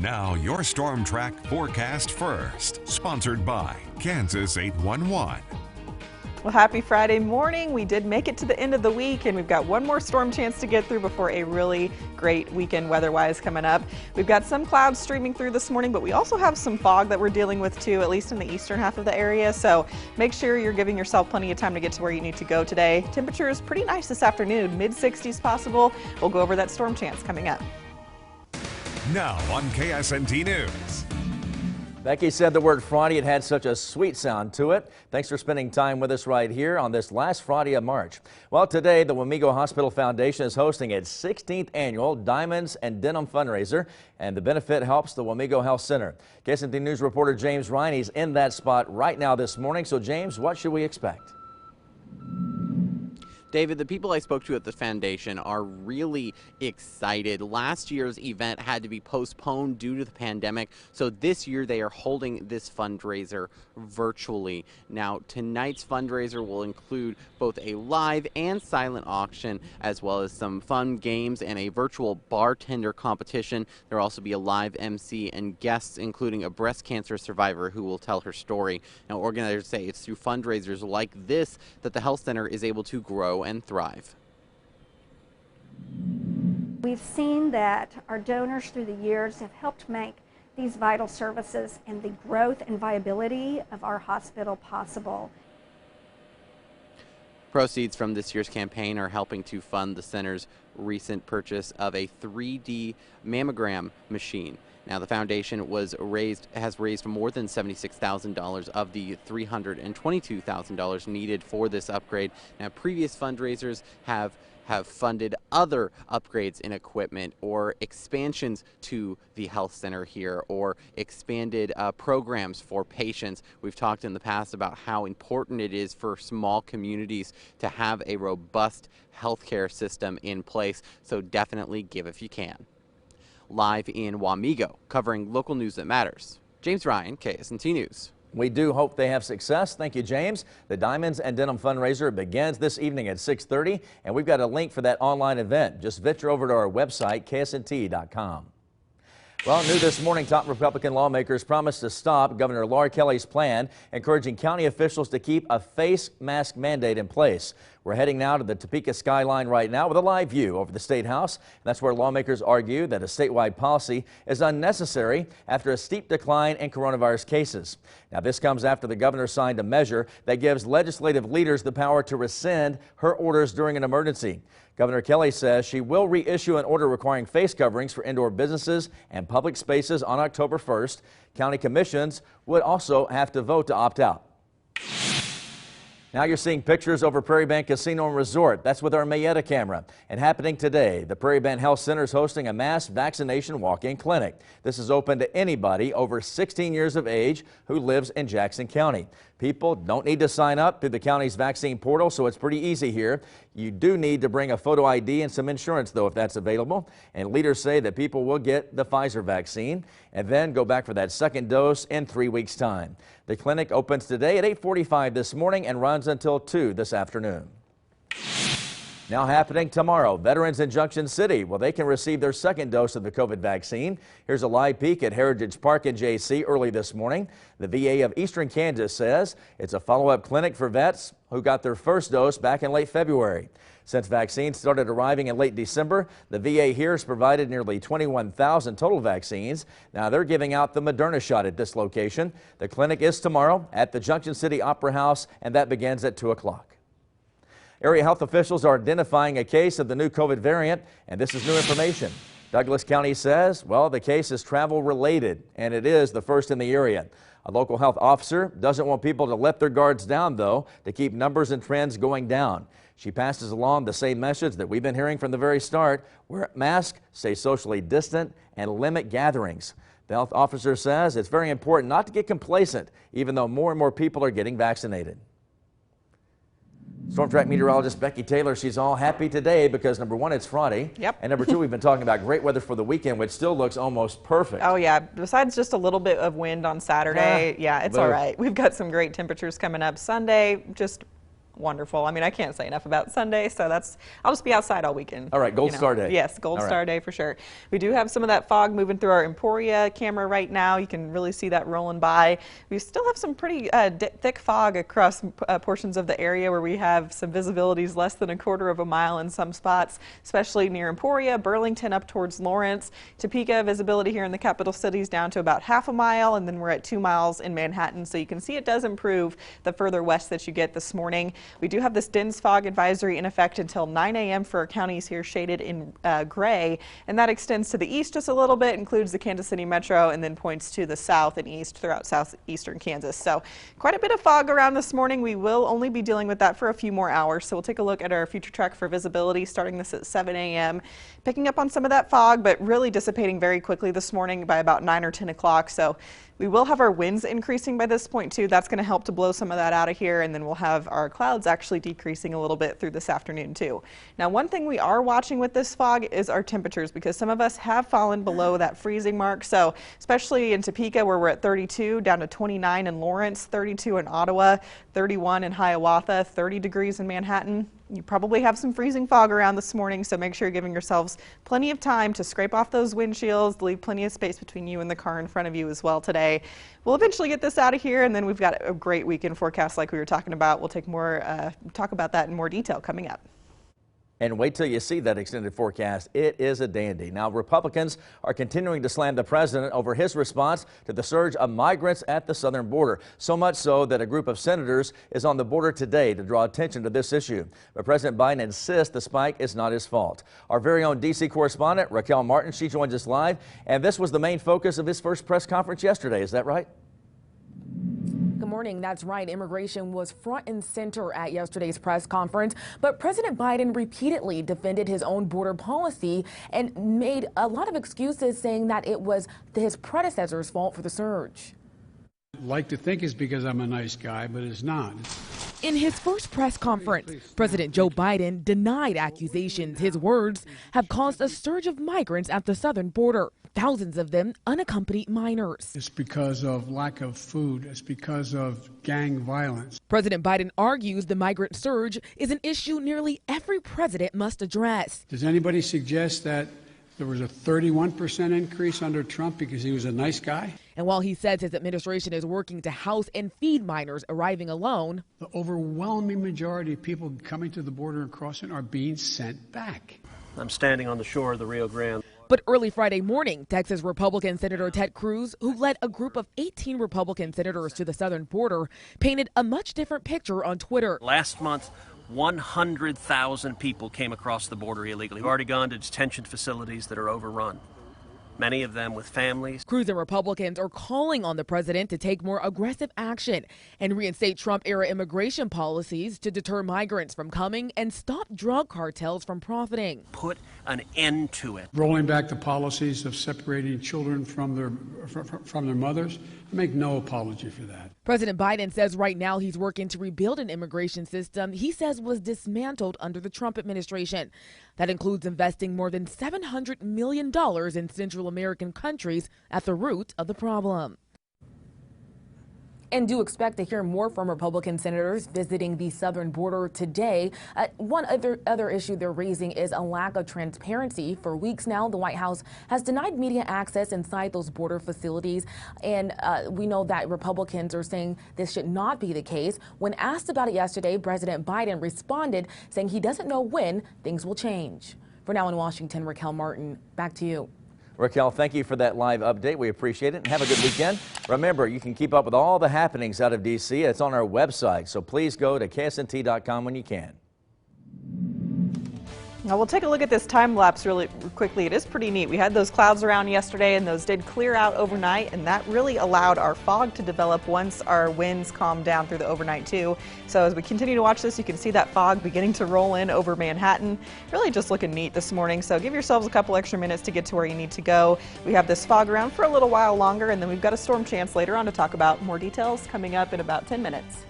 Now, your Storm Track forecast first, sponsored by Kansas 811. Well, happy Friday morning. We did make it to the end of the week, and we've got one more storm chance to get through before a really great weekend weather-wise coming up. We've got some clouds streaming through this morning, but we also have some fog that we're dealing with too, at least in the eastern half of the area. So make sure you're giving yourself plenty of time to get to where you need to go today. Temperature is pretty nice this afternoon, mid-60s possible. We'll go over that storm chance coming up. Now on KSNT News. Becky said the word Friday, it had such a sweet sound to it. Thanks for spending time with us right here on this last Friday of March. Well, today the Wamego Hospital Foundation is hosting its 16th annual Diamonds and Denim fundraiser, and the benefit helps the Wamego Health Center. KSNT News reporter James Ryan, he's in that spot right now this morning. So James, what should we expect? David, the people I spoke to at the foundation are really excited. Last year's event had to be postponed due to the pandemic, so this year they are holding this fundraiser virtually. Now, tonight's fundraiser will include both a live and silent auction, as well as some fun games and a virtual bartender competition. There will also be a live MC and guests, including a breast cancer survivor who will tell her story. Now, organizers say it's through fundraisers like this that the health center is able to grow and thrive. We've seen that our donors through the years have helped make these vital services and the growth and viability of our hospital possible. Proceeds from this year's campaign are helping to fund the center's recent purchase of a 3D mammogram machine. Now, the foundation has raised more than $76,000 of the $322,000 needed for this upgrade. Now, previous fundraisers have funded other upgrades in equipment or expansions to the health center here, or expanded programs for patients. We've talked in the past about how important it is for small communities to have a robust healthcare system in place, so definitely give if you can. Live in Wamego, covering local news that matters, James Ryan, KSNT News. We do hope they have success. Thank you, James. The Diamonds and Denim fundraiser begins this evening at 6:30, and we've got a link for that online event. Just venture over to our website, ksnt.com. Well, new this morning, top Republican lawmakers promised to stop Governor Laura Kelly's plan, encouraging county officials to keep a face mask mandate in place. We're heading now to the Topeka skyline right now with a live view over the State House. That's where lawmakers argue that a statewide policy is unnecessary after a steep decline in coronavirus cases. Now, this comes after the governor signed a measure that gives legislative leaders the power to rescind her orders during an emergency. Governor Kelly says she will reissue an order requiring face coverings for indoor businesses and public spaces on October 1st. County commissions would also have to vote to opt out. Now you're seeing pictures over Prairie Bend Casino and Resort. That's with our Mayetta camera. And happening today, the Prairie Bend Health Center is hosting a mass vaccination walk-in clinic. This is open to anybody over 16 years of age who lives in Jackson County. People don't need to sign up through the county's vaccine portal, so it's pretty easy here. You do need to bring a photo ID and some insurance, though, if that's available. And leaders say that people will get the Pfizer vaccine and then go back for that second dose in 3 weeks' time. The clinic opens today at 8:45 this morning and runs until 2 this afternoon. Now happening tomorrow, veterans in Junction City, well, they can receive their second dose of the COVID vaccine. Here's a live peek at Heritage Park in JC early this morning. The VA of Eastern Kansas says it's a follow-up clinic for vets who got their first dose back in late February. Since vaccines started arriving in late December, the VA here has provided nearly 21,000 total vaccines. Now they're giving out the Moderna shot at this location. The clinic is tomorrow at the Junction City Opera House, and that begins at 2 o'clock. Area health officials are identifying a case of the new COVID variant, and this is new information. Douglas County says, well, the case is travel related, and it is the first in the area. A local health officer doesn't want people to let their guards down, though, to keep numbers and trends going down. She passes along the same message that we've been hearing from the very start: wear a mask, stay socially distant, and limit gatherings. The health officer says it's very important not to get complacent, even though more and more people are getting vaccinated. Storm Track meteorologist Becky Taylor, she's all happy today because number one, it's Friday. Yep. And number two, we've been talking about great weather for the weekend, which still looks almost perfect. Oh yeah, besides just a little bit of wind on Saturday, yeah, it's all right. We've got some great temperatures coming up Sunday, just Wonderful. I mean, I can't say enough about Sunday, so I'll just be outside all weekend. All right, Gold Star Day. Yes, Gold All Star right. Day for sure. We do have some of that fog moving through our Emporia camera right now. You can really see that rolling by. We still have some pretty thick fog across portions of the area where we have some visibilities less than 1/4 of a mile in some spots, especially near Emporia, Burlington up towards Lawrence. Topeka, visibility here in the capital cities down to about 1/2 mile, and then we're at 2 miles in Manhattan. So you can see it does improve the further west that you get this morning. We do have this dense fog advisory in effect until 9 a.m. for our counties here shaded in gray, and that extends to the east just a little bit, includes the Kansas City metro, and then points to the south and east throughout southeastern Kansas. So quite a bit of fog around this morning. We will only be dealing with that for a few more hours. So we'll take a look at our future track for visibility starting this at 7 a.m. Picking up on some of that fog, but really dissipating very quickly this morning by about 9 or 10 o'clock. So we will have our winds increasing by this point too. That's going to help to blow some of that out of here, and then we'll have our clouds actually decreasing a little bit through this afternoon too. Now, one thing we are watching with this fog is our temperatures, because some of us have fallen below that freezing mark. So especially in Topeka, where we're at 32, down to 29 in Lawrence, 32 in Ottawa, 31 in Hiawatha, 30 degrees in Manhattan. You probably have some freezing fog around this morning, so make sure you're giving yourselves plenty of time to scrape off those windshields, leave plenty of space between you and the car in front of you as well today. We'll eventually get this out of here, and then we've got a great weekend forecast like we were talking about. We'll talk about that in more detail coming up. And wait till you see that extended forecast. It is a dandy. Now, Republicans are continuing to slam the president over his response to the surge of migrants at the southern border. So much so that a group of senators is on the border today to draw attention to this issue. But President Biden insists the spike is not his fault. Our very own D.C. correspondent, Raquel Martin, she joins us live. And this was the main focus of his first press conference yesterday. Is that right? Good morning. That's right. Immigration was front and center at yesterday's press conference, but President Biden repeatedly defended his own border policy and made a lot of excuses, saying that it was his predecessor's fault for the surge. I'd like to think it's because I'm a nice guy, but it's not. In his first press conference, President Joe Biden denied accusations his words have caused a surge of migrants at the southern border, thousands of them unaccompanied minors. It's because of lack of food. It's because of gang violence. President Biden argues the migrant surge is an issue nearly every president must address. Does anybody suggest that there was a 31% increase under Trump because he was a nice guy? And while he says his administration is working to house and feed minors arriving alone, The overwhelming majority of people coming to the border and crossing are being sent back. I'm standing on the shore of the Rio Grande. but early Friday morning, Texas Republican Senator Ted Cruz, who led a group of 18 Republican senators to the southern border, painted a much different picture on Twitter. Last month, 100,000 people came across the border illegally. We've already gone to detention facilities that are overrun, many of them with families. Cruz and Republicans are calling on the president to take more aggressive action and reinstate Trump-era immigration policies to deter migrants from coming and stop drug cartels from profiting. Put an end to it. Rolling back the policies of separating children from their mothers, I make no apology for that. President Biden says right now he's working to rebuild an immigration system he says was dismantled under the Trump administration. That includes investing more than $700 million in Central American countries at the root of the problem. And do expect to hear more from Republican senators visiting the southern border today. One other issue they're raising is a lack of transparency. For weeks now, the White House has denied media access inside those border facilities. And we know that Republicans are saying this should not be the case. When asked about it yesterday, President Biden responded saying he doesn't know when things will change. For now in Washington, Raquel Martin, back to you. Raquel, thank you for that live update. We appreciate it, and have a good weekend. Remember, you can keep up with all the happenings out of D.C. It's on our website, so please go to KSNT.com when you can. Now we'll take a look at this time lapse really quickly. It is pretty neat. We had those clouds around yesterday, and those did clear out overnight, and that really allowed our fog to develop once our winds calmed down through the overnight too. So as we continue to watch this, you can see that fog beginning to roll in over Manhattan. Really just looking neat this morning. So give yourselves a couple extra minutes to get to where you need to go. We have this fog around for a little while longer, and then we've got a storm chance later on to talk about. More details coming up in about 10 minutes.